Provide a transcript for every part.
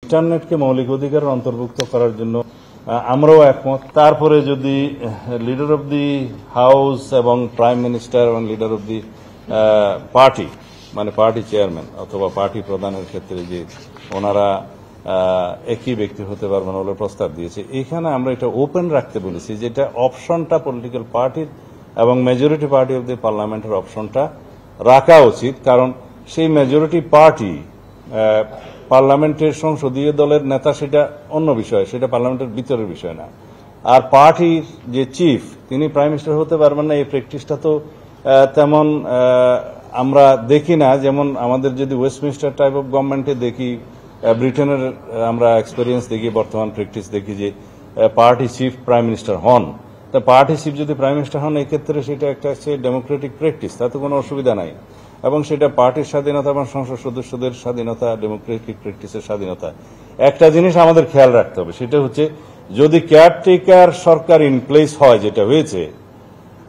ইন্টারনেটকে মৌলিক অধিকারের অন্তর্ভুক্ত করার জন্য আমরাও একমত। তারপরে যদি লিডার অব দি হাউস এবং প্রাইম মিনিস্টার এবং লিডার অব দি পার্টি মানে পার্টি চেয়ারম্যান অথবা পার্টি প্রধানের ক্ষেত্রে যে ওনারা একই ব্যক্তি হতে পারবেন বলে প্রস্তাব দিয়েছে, এখানে আমরা এটা ওপেন রাখতে বলেছি, যেটা অপশনটা পলিটিক্যাল পার্টির এবং মেজরিটি পার্টি অব দি পার্লামেন্টের অপশনটা রাখা উচিত। কারণ সেই মেজরিটি পার্টি পার্লামেন্টের সংসদীয় দলের নেতা, সেটা অন্য বিষয়, সেটা পার্লামেন্টের ভিতরের বিষয় না। আর পার্টির যে চিফ, তিনি প্রাইম মিনিস্টার হতে পারবেন না, এই প্র্যাকটিসটা তো তেমন আমরা দেখি না। যেমন আমাদের যদি ওয়েস্টমিনিস্টার টাইপ অফ গভর্নমেন্টে দেখি, ব্রিটেনের আমরা এক্সপেরিয়েন্স দেখি, বর্তমান প্র্যাকটিস দেখি যে পার্টি চিফ প্রাইম মিনিস্টার হন। তা পার্টি চিফ যদি প্রাইম মিনিস্টার হন, এক্ষেত্রে সেটা একটা ডেমোক্রেটিক প্র্যাকটিস, তাতে কোনো অসুবিধা নাই। এবং সেটা পার্টির স্বাধীনতা এবং সংসদ সদস্যদের স্বাধীনতা, ডেমোক্রেটিক প্র্যাকটিসের স্বাধীনতা। একটা জিনিস আমাদের খেয়াল রাখতে হবে, সেটা হচ্ছে যদি কেয়ারটেকার সরকার ইন প্লেস হয়, যেটা হয়েছে,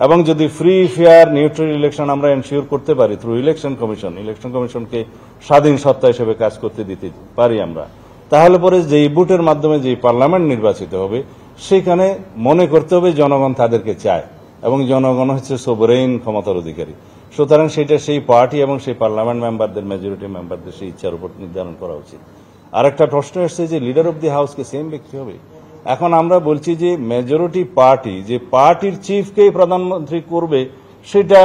এবং যদি ফ্রি ফেয়ার নিউট্রাল ইলেকশন আমরা এনশিওর করতে পারি থ্রু ইলেকশন কমিশনকে স্বাধীন সত্তা হিসেবে কাজ করতে দিতে পারি আমরা, তাহলে পরে যেই ভোটের মাধ্যমে যে পার্লামেন্ট নির্বাচিত হবে, সেখানে মনে করতে হবে জনগণ তাদেরকে চায় এবং জনগণ হচ্ছে সোভরেইন ক্ষমতার অধিকারী। সুতরাং সেটা সেই পার্টি এবং সেই পার্লামেন্ট মেম্বারদের, মেজরিটি মেম্বারদের সেই ইচ্ছার উপর নির্ধারণ করা উচিত। আরেকটা প্রশ্ন এসছে যে লিডার অব দি হাউসকে সেম ব্যক্তি হবে। এখন আমরা বলছি যে মেজরিটি পার্টি যে পার্টির চিফকেই প্রধানমন্ত্রী করবে, সেটা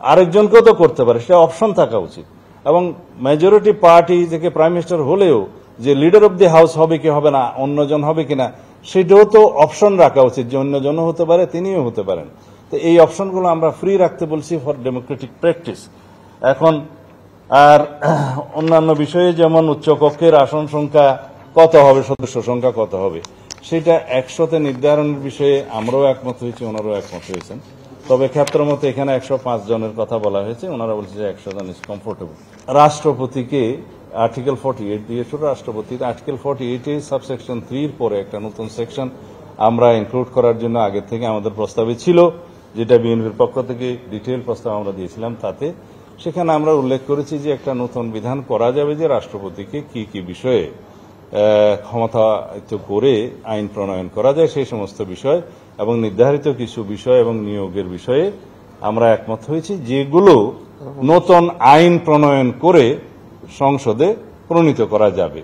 আরেকজনকেও তো করতে পারে, সেটা অপশন থাকা উচিত। এবং মেজরিটি পার্টি থেকে প্রাইম মিনিস্টার হলেও যে লিডার অব দি হাউস হবে কি হবে না, অন্যজন হবে কিনা, সেটাও তো অপশন রাখা উচিত, যে অন্যজনও হতে পারে, তিনিও হতে পারেন। তো এই অপশনগুলো আমরা ফ্রি রাখতে বলছি ফর ডেমোক্রেটিক প্র্যাকটিস। এখন আর অন্যান্য বিষয়ে যেমন উচ্চকক্ষের আসন সংখ্যা কত হবে, সদস্য সংখ্যা কত হবে, সেটা 100তে নির্ধারণের বিষয়ে আমরাও একমত হয়েছি, ওনারাও একমত হয়েছেন। তবে ক্ষেত্র মতো এখানে 105 জনের কথা বলা হয়েছে, ওনারা বলছে যে 100 জন ইজ কমফোর্টেবল। রাষ্ট্রপতিকে আর্টিকেল 48 দিয়েছিল, রাষ্ট্রপতির আর্টিকেল 48 সাবসেকশন 3 পরে একটা নতুন সেকশন আমরা ইনক্লুড করার জন্য আগে থেকে আমাদের প্রস্তাবে ছিল, যেটা বিএনপির পক্ষ থেকে ডিটেইল প্রস্তাব আমরা দিয়েছিলাম। তাতে সেখানে আমরা উল্লেখ করেছি যে একটা নতুন বিধান করা যাবে, যে রাষ্ট্রপতিকে কি কি বিষয়ে ক্ষমতায়িত করে আইন প্রণয়ন করা যায়, সেই সমস্ত বিষয় এবং নির্ধারিত কিছু বিষয় এবং নিয়োগের বিষয়ে আমরা একমত হয়েছি, যেগুলো নতুন আইন প্রণয়ন করে সংসদে প্রণীত করা যাবে।